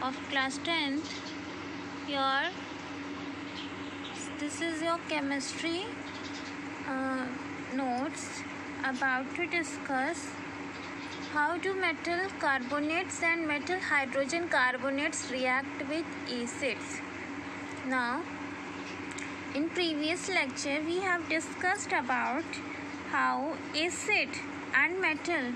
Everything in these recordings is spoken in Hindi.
of class 10th. Here, this is your chemistry notes about to discuss how do metal carbonates and metal hydrogen carbonates react with acids. Now, in previous lecture, we have discussed about how acid and metal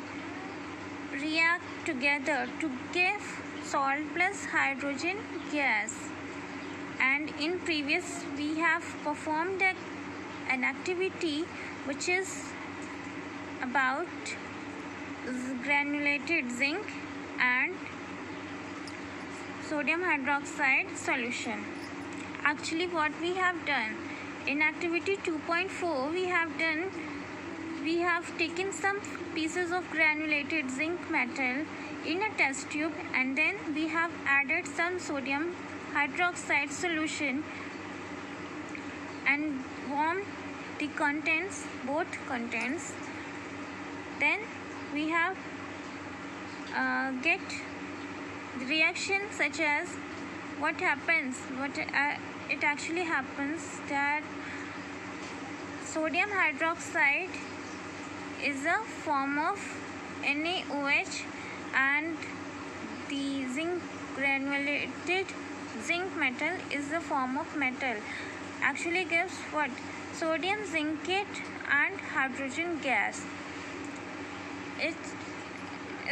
react together to give salt plus hydrogen gas. And in previous, we have performed an activity which is about granulated zinc and sodium hydroxide solution. Actually, what we have done in activity 2.4, we have taken some pieces of granulated zinc metal in a test tube, and then we have added some sodium hydroxide solution and warmed the contents, both contents. Then we have get the reaction such as what happens, it actually happens that sodium hydroxide is a form of NaOH and the zinc granulated zinc metal is a form of metal. Actually gives what? Sodium zincate and hydrogen gas. It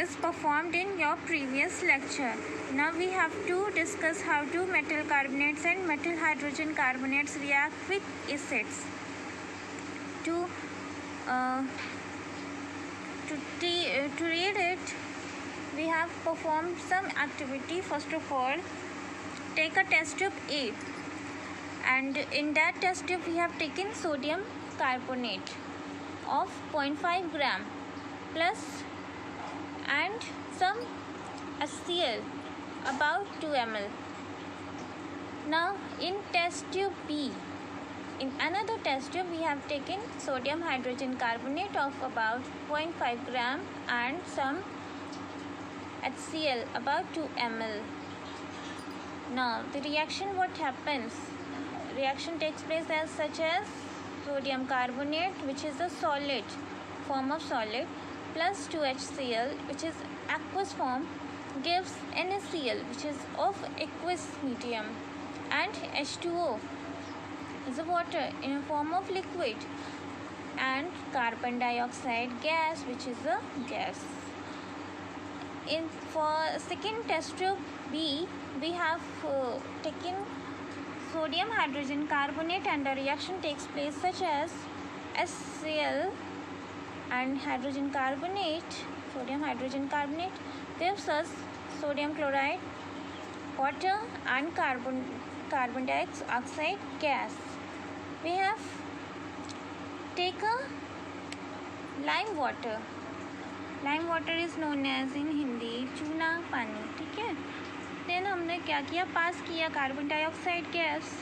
is performed in your previous lecture. Now we have to discuss how do metal carbonates and metal hydrogen carbonates react with acids. To read it, we have performed some activity. First of all, take a test tube A, and in that test tube we have taken sodium carbonate of 0.5 gram plus and some HCl about 2 ml. Now in test tube B, in another test tube, we have taken sodium hydrogen carbonate of about 0.5 gram and some HCl about 2 ml. Now the reaction, what happens? Reaction takes place as such as sodium carbonate, which is a solid form of solid, plus 2HCl, which is aqueous form, gives NaCl, which is of aqueous medium, and H2O is a water in a form of liquid, and carbon dioxide gas, which is a gas. For second test tube B, we have taken sodium hydrogen carbonate and the reaction takes place such as HCl and hydrogen carbonate, sodium hydrogen carbonate gives us sodium chloride, water and carbon dioxide gas. We have taken lime water. Lime water is known as in Hindi चूना पानी, ठीक है. Then हमने क्या किया, पास किया carbon dioxide gas.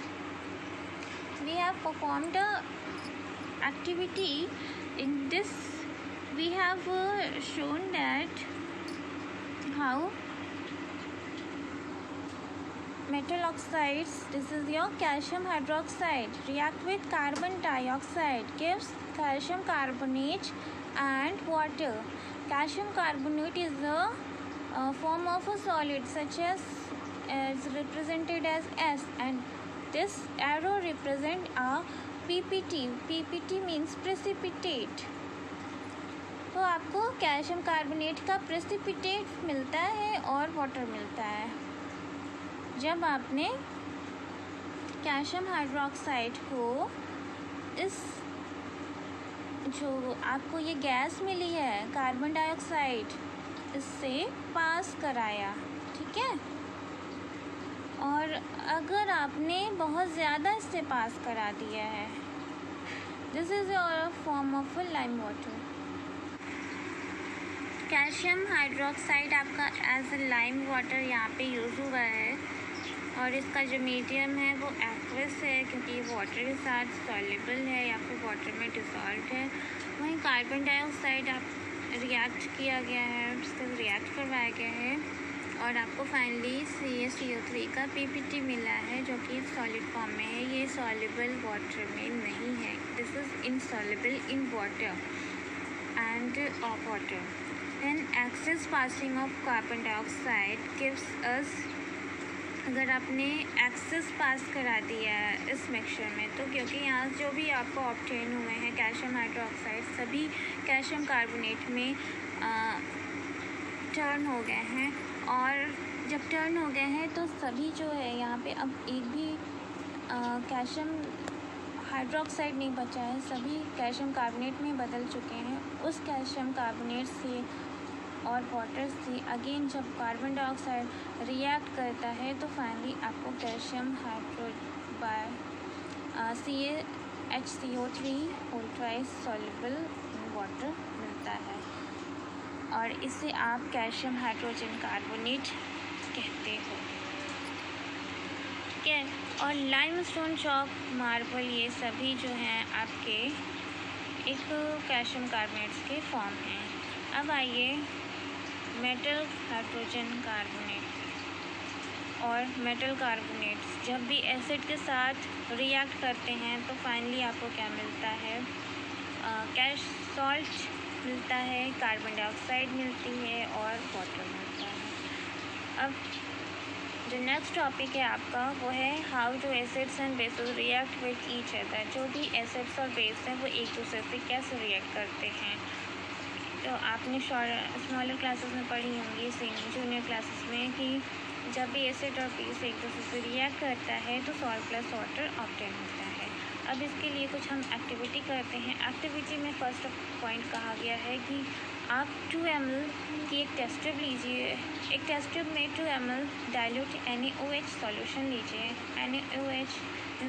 We have performed a activity. In this we have shown that how metal oxides, this is your calcium hydroxide, react with carbon dioxide, gives calcium carbonate and water. Calcium carbonate is a form of a solid such as is represented as S, and this arrow represent a PPT. PPT means precipitate. तो आपको कैल्शियम कार्बोनेट का प्रेसिपिटेट मिलता है और वाटर मिलता है. जब आपने कैल्शियम हाइड्रोक्साइड को इस जो आपको ये गैस मिली है कार्बन डाइऑक्साइड, इससे पास कराया, ठीक है. और अगर आपने बहुत ज़्यादा इससे पास करा दिया है, this is your form of lime water. Calcium hydroxide आपका एज अ लाइम वाटर यहाँ पे यूज़ हुआ है, और इसका जो मीडियम है वो एक्वस है क्योंकि ये वाटर के साथ सॉल्युबल है या फिर वाटर में डिसॉल्व है. वहीं कार्बन डाइऑक्साइड आप रिएक्ट किया गया है, उससे रिएक्ट करवाया गया है और आपको फाइनली CaCO3 का PPT मिला है जो कि सॉलिड फॉर्म में है। ये सॉल्युबल वाटर में नहीं है, this is insoluble in water and of water. Then excess passing of carbon dioxide gives us, अगर आपने एक्सेस पास करा दिया है इस मिक्सचर में, तो क्योंकि यहाँ जो भी आपको ऑब्टेन हुए हैं कैल्शियम हाइड्रोक्साइड सभी कैल्शियम कार्बोनेट में टर्न हो गए हैं, और जब टर्न हो गए हैं तो सभी जो है यहाँ पे अब एक भी कैल्शियम हाइड्रोक्साइड नहीं बचा है, सभी कैल्शियम कार्बोनेट में बदल चुके हैं। उस कैल्शियम कार्बोनेट से और वाटर से अगेन जब कार्बन डाइऑक्साइड रिएक्ट करता है तो फाइनली आपको calcium hydro by CaHCO3 whole twice soluble in water मिलता है, और इसे आप कैल्शियम हाइड्रोजन कार्बोनेट कहते हो। ठीक है, और लाइमस्टोन, चॉक, मार्बल ये सभी जो हैं आपके एक कैल्शियम कार्बोनेट्स के फॉर्म हैं। अब आइए मेटल हाइड्रोजन कार्बोनेट और मेटल कार्बोनेट्स जब भी एसिड के साथ रिएक्ट करते हैं तो फाइनली आपको क्या मिलता है, सॉल्ट मिलता है, कार्बन डाइऑक्साइड मिलती है और वाटर मिलता है। अब जो नेक्स्ट टॉपिक है आपका वो है how do acids and bases react with each other. जो भी एसिड्स और बेस हैं वो एक दूसरे से कैसे रिएक्ट करते हैं, तो आपने स्मॉलर क्लासेस में पढ़ी होंगी, जूनियर क्लासेस में, कि जब भी एसिड और बेस एक दूसरे से रिएक्ट करता है तो सॉल्ट प्लस वाटर ऑब्टेन होता है। अब इसके लिए कुछ हम एक्टिविटी करते हैं। एक्टिविटी में फर्स्ट पॉइंट कहा गया है कि आप 2 ml की एक टेस्ट ट्यूब लीजिए, एक टेस्ट ट्यूब में 2 ml डाइल्यूट NaOH सॉल्यूशन लीजिए, NaOH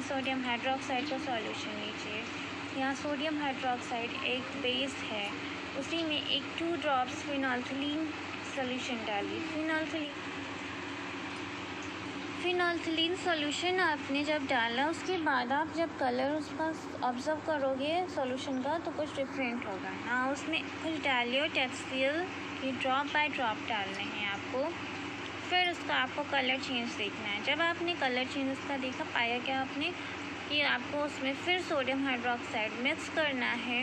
सोडियम हाइड्रोक्साइड का सॉल्यूशन लीजिए। यहाँ सोडियम हाइड्रोक्साइड एक बेस है, उसी में एक 2 ड्रॉप्स फिनोल्फिलीन सॉल्यूशन डालिए। फिनोल्फिलीन सॉल्यूशन आपने जब डाला उसके बाद आप जब कलर उसका ऑब्जर्व करोगे सॉल्यूशन का तो कुछ डिफरेंट होगा ना, उसमें कुछ डालिए HCl ये ड्रॉप बाय ड्रॉप डालने हैं आपको, फिर उसका आपको कलर चेंज देखना है। जब आपने कलर चेंज उसका देखा, पाया क्या आपने कि आपको उसमें फिर सोडियम हाइड्रोक्साइड मिक्स करना है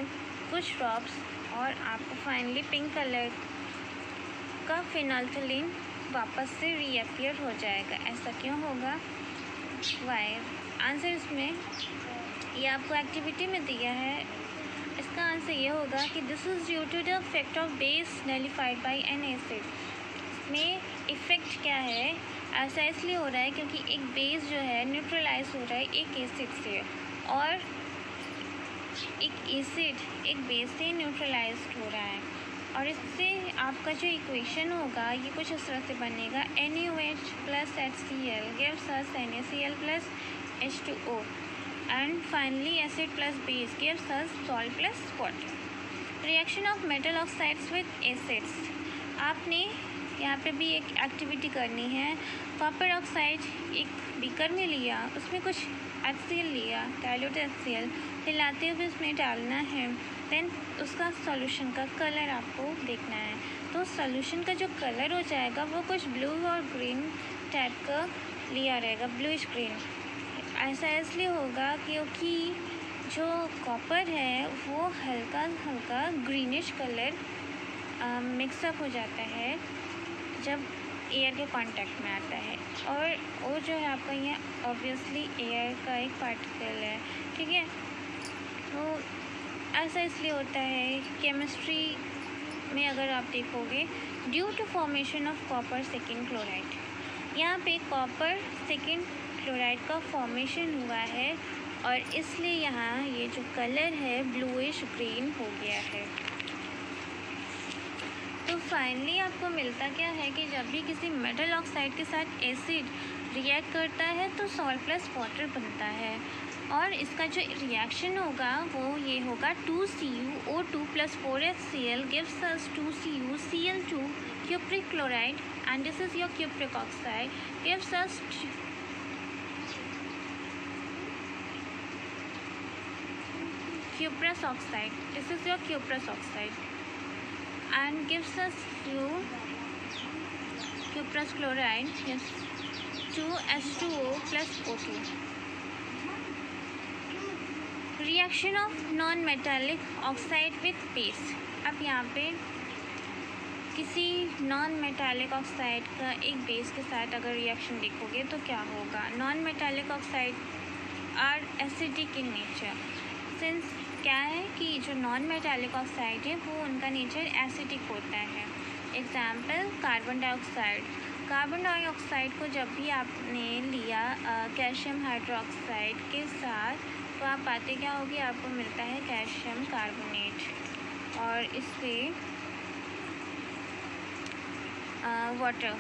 कुछ ड्रॉप्स, और आपको फाइनली पिंक कलर का फिनोल्फिलीन वापस से रीअपियर हो जाएगा। ऐसा क्यों होगा, वाई? आंसर इसमें ये आपको एक्टिविटी में दिया है, इसका आंसर ये होगा कि this is due to the effect of base nullified by an acid. इसमें इफ़ेक्ट क्या है, ऐसा इसलिए हो रहा है क्योंकि एक बेस जो है न्यूट्रलाइज हो रहा है एक एसिड से, और एक एसिड एक बेस से न्यूट्रलाइज हो रहा है, और इससे आपका जो इक्वेशन होगा ये कुछ इस तरह से बनेगा, NaOH plus HCl gives us NaCl plus H2O and finally acid plus base gives us salt plus water. Reaction of metal oxides with acids. आपने यहाँ पे भी एक एक्टिविटी करनी है। कॉपर ऑक्साइड एक बीकर में लिया, उसमें कुछ HCl लिया, डाइल्यूट HCl, हिलाते हुए उसमें डालना है, देन उसका सॉल्यूशन का कलर आपको देखना है। तो सॉल्यूशन का जो कलर हो जाएगा वो कुछ ब्लू और ग्रीन टाइप का लिया रहेगा, ब्लूइश ग्रीन। ऐसा इसलिए होगा क्योंकि जो कॉपर है वो हल्का हल्का ग्रीनिश कलर मिक्सअप हो जाता है जब एयर के कांटेक्ट में आता है, और वो जो है आपका ये ऑब्वियसली एयर का एक पार्टिकल है, ठीक है। तो ऐसा इसलिए होता है केमिस्ट्री में, अगर आप देखोगे, due to formation of copper second chloride, यहाँ पे कॉपर सेकेंड क्लोराइड का फॉर्मेशन हुआ है और इसलिए यहाँ ये जो कलर है ब्लूइश ग्रीन हो गया है। तो फाइनली आपको मिलता क्या है कि जब भी किसी मेटल ऑक्साइड के साथ एसिड रिएक्ट करता है तो सॉल्ट प्लस वाटर बनता है, और इसका जो रिएक्शन होगा वो ये होगा 2CuO2 plus 4HCl gives us 2CuCl2 cupric chloride, and this is your cupric oxide, gives us cuprous oxide. This is your cuprous oxide and gives us you cuprous chloride, yes, 2H2O plus O2. Reaction of non-metallic oxide with base. अब यहाँ पे किसी नॉन मेटालिक ऑक्साइड का एक बेस के साथ अगर रिएक्शन देखोगे तो क्या होगा. Non metallic oxide are acidic in nature. Since क्या है कि जो नॉन मेटालिक ऑक्साइड है वो उनका नेचर एसिडिक होता है. Example carbon dioxide. Carbon dioxide को जब भी आपने लिया कैल्शियम हाइड्रोक्साइड के साथ तो आप पाते क्या होगी, आपको मिलता है कैल्शियम कार्बोनेट. और इससे वाटर,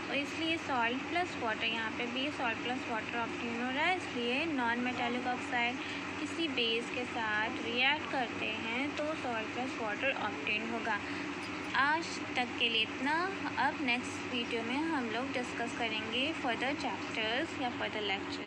और इसलिए सॉल्ट प्लस वाटर, यहाँ पे भी सॉल्ट प्लस वाटर ऑब्टेन हो रहा है. इसलिए नॉन मेटालिक ऑक्साइड किसी बेस के साथ रिएक्ट करते हैं तो सॉल्ट प्लस वाटर ऑब्टेन होगा. आज तक के लिए इतना. अब नेक्स्ट वीडियो में हम लोग डिस्कस करेंगे फर्दर चैप्टर्स या फर्दर लेक्चर.